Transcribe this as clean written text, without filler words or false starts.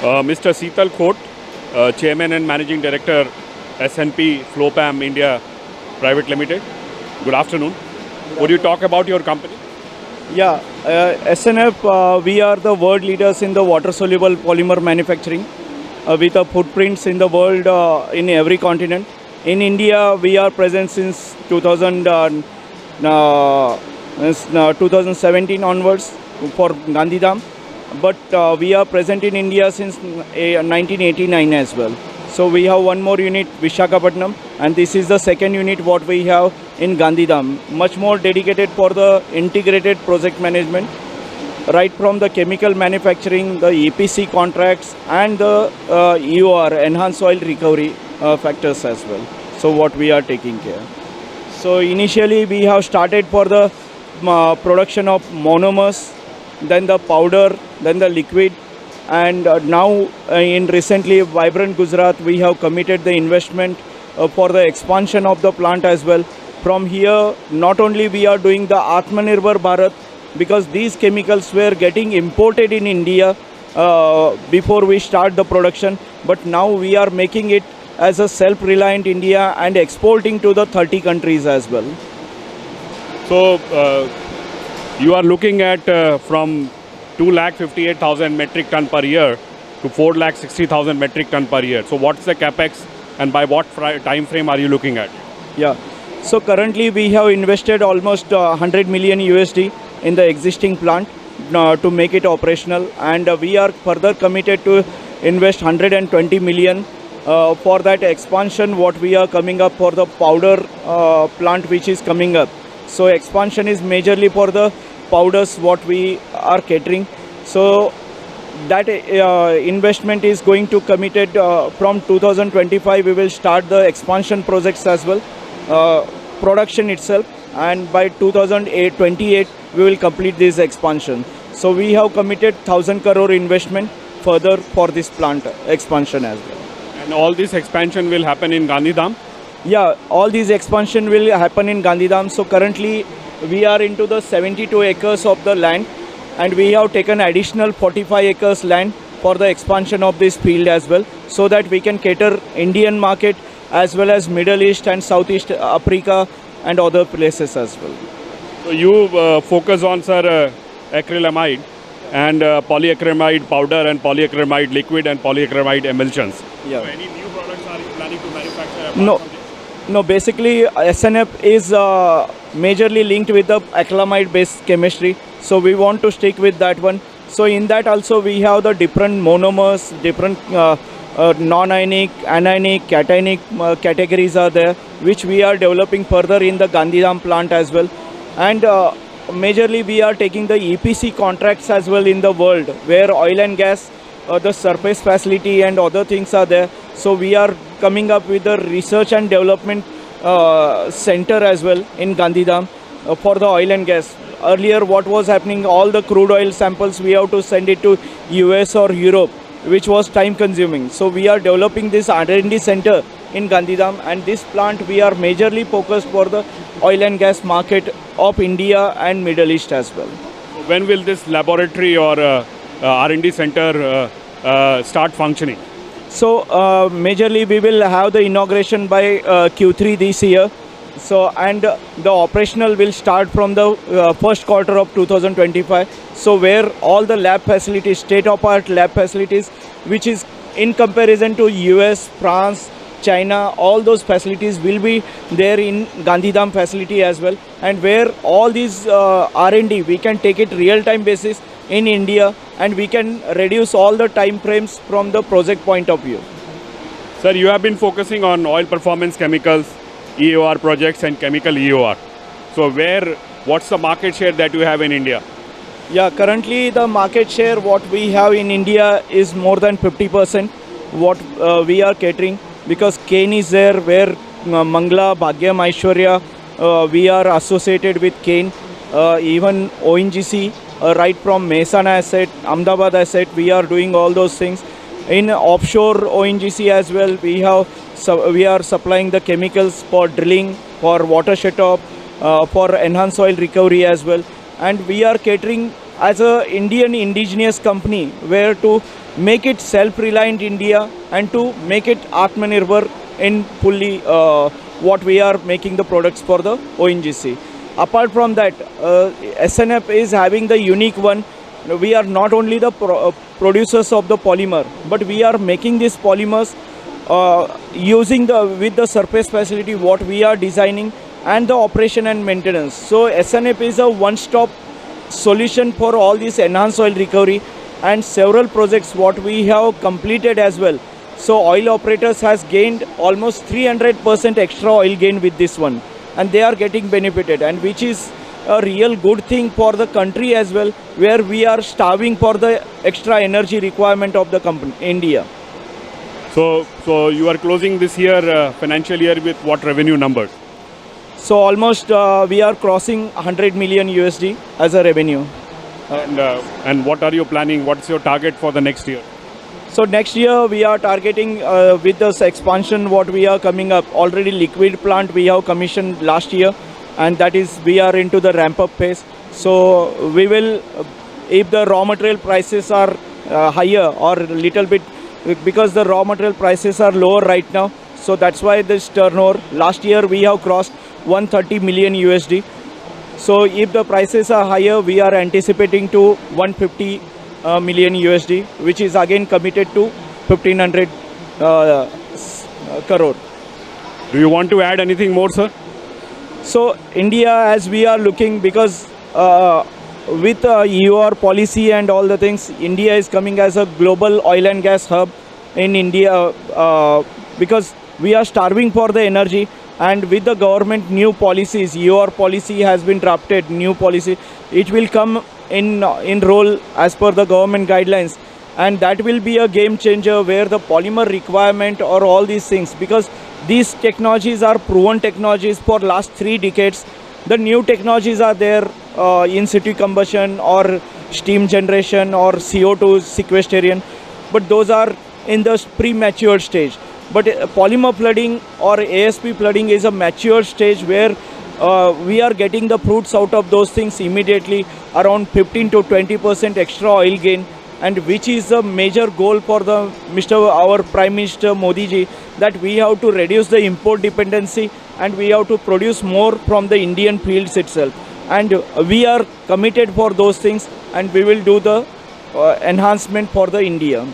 Mr. Shital Khot, Chairman and Managing Director, S&P Flopam India Private Limited. Good afternoon. Would you talk about your company? Yeah, SNF, we are the world leaders in the water-soluble polymer manufacturing with a footprints in the world in every continent. In India, we are present since 2017 onwards for Gandhidham, but we are present in India since 1989 as well. So we have one more unit, Visakhapatnam, and this is the second unit what we have in Gandhidham, much more dedicated for the integrated project management, right from the chemical manufacturing, the EPC contracts, and the EOR, enhanced oil recovery factors as well. So what we are taking care. So initially we have started for the production of monomers, then the powder, then the liquid, and now in recently Vibrant Gujarat we have committed the investment for the expansion of the plant as well. From here, not only we are doing the Atmanirbhar Bharat, because these chemicals were getting imported in India before we start the production, but now we are making it as a self-reliant India and exporting to the 30 countries as well. So you are looking at from 258,000 metric ton per year to 460,000 metric ton per year. So what's the capex and by what time frame are you looking at? Yeah. So currently we have invested almost 100 million USD in the existing plant to make it operational, and we are further committed to invest 120 million for that expansion what we are coming up for the powder plant which is coming up. So expansion is majorly for the powders what we are catering. So that investment is going to committed from 2025 we will start the expansion projects as well, production itself, and by 2028 we will complete this expansion. So we have committed 1,000 crore investment further for this plant expansion as well. And all this expansion will happen in Gandhidham? Yeah, all these expansion will happen in Gandhidham. So currently we are into the 72 acres of the land, and we have taken additional 45 acres land for the expansion of this field as well, so that we can cater Indian market as well as Middle East and Southeast Africa and other places as well. So you focus on, sir, acrylamide and polyacrylamide powder and polyacrylamide liquid and polyacrylamide emulsions. Yeah. So any new products are you planning to manufacture apart No. from this? No, basically SNF is majorly linked with the acrylamide based chemistry, so we want to stick with that one. So in that also we have the different monomers, different non-ionic, anionic, cationic categories are there, which we are developing further in the Gandhidham plant as well. And majorly we are taking the EPC contracts as well in the world, where oil and gas, the surface facility and other things are there. So we are coming up with the research and development center as well in Gandhidham for the oil and gas. Earlier what was happening, all the crude oil samples we have to send it to US or Europe, which was time consuming. So we are developing this R&D center in Gandhidham, and this plant we are majorly focused for the oil and gas market of India and Middle East as well. When will this laboratory or R&D center start functioning? So majorly we will have the inauguration by Q3 this year. So and the operational will start from the first quarter of 2025. So where all the lab facilities, state-of-art lab facilities, which is in comparison to US, France, China, all those facilities will be there in Gandhidham facility as well. And where all these R&D we can take it real-time basis in India, and we can reduce all the time frames from the project point of view. Sir, you have been focusing on oil performance chemicals, EOR projects and chemical EOR. So what's the market share that you have in India? Yeah, currently the market share what we have in India is more than 50% what we are catering, because Kane is there, where Mangla, Bhagyam, Aishwarya, we are associated with Kane, even ONGC, right from Mehsana asset, Ahmedabad asset, we are doing all those things. In offshore ONGC as well, we are supplying the chemicals for drilling, for water shut-off, for enhanced oil recovery as well. And we are catering as a Indian indigenous company, where to make it self-reliant India and to make it Atmanirbhar in fully what we are making the products for the ONGC. Apart from that, SNF is having the unique one. We are not only the producers of the polymer, but we are making these polymers using with the surface facility what we are designing and the operation and maintenance. So SNF is a one-stop solution for all this enhanced oil recovery and several projects what we have completed as well. So oil operators has gained almost 300% extra oil gain with this one, and they are getting benefited, and which is a real good thing for the country as well, where we are starving for the extra energy requirement of the company, India. So you are closing this year, financial year, with what revenue numbers? So almost we are crossing 100 million USD as a revenue. And what are you planning? What's your target for the next year? So next year we are targeting with this expansion what we are coming up. Already liquid plant we have commissioned last year, and that is we are into the ramp up phase. So we will, if the raw material prices are higher or little bit, because the raw material prices are lower right now. So that's why this turnover, last year we have crossed 130 million USD. So if the prices are higher, we are anticipating to 150 million USD, which is again committed to 1500 crore. Do you want to add anything more, sir? So India, as we are looking, because with EOR policy and all the things, India is coming as a global oil and gas hub in India, because we are starving for the energy, and with the government new policies, EOR policy has been drafted, new policy, it will come in role as per the government guidelines, and that will be a game changer where the polymer requirement or all these things, because these technologies are proven technologies for last 3 decades. The new technologies are there, in situ combustion or steam generation or CO2 sequestration, but those are in the premature stage. But polymer flooding or ASP flooding is a mature stage where we are getting the fruits out of those things immediately, around 15 to 20% extra oil gain, and which is a major goal for the our Prime Minister Modi ji, that we have to reduce the import dependency and we have to produce more from the Indian fields itself. And we are committed for those things, and we will do the enhancement for the India.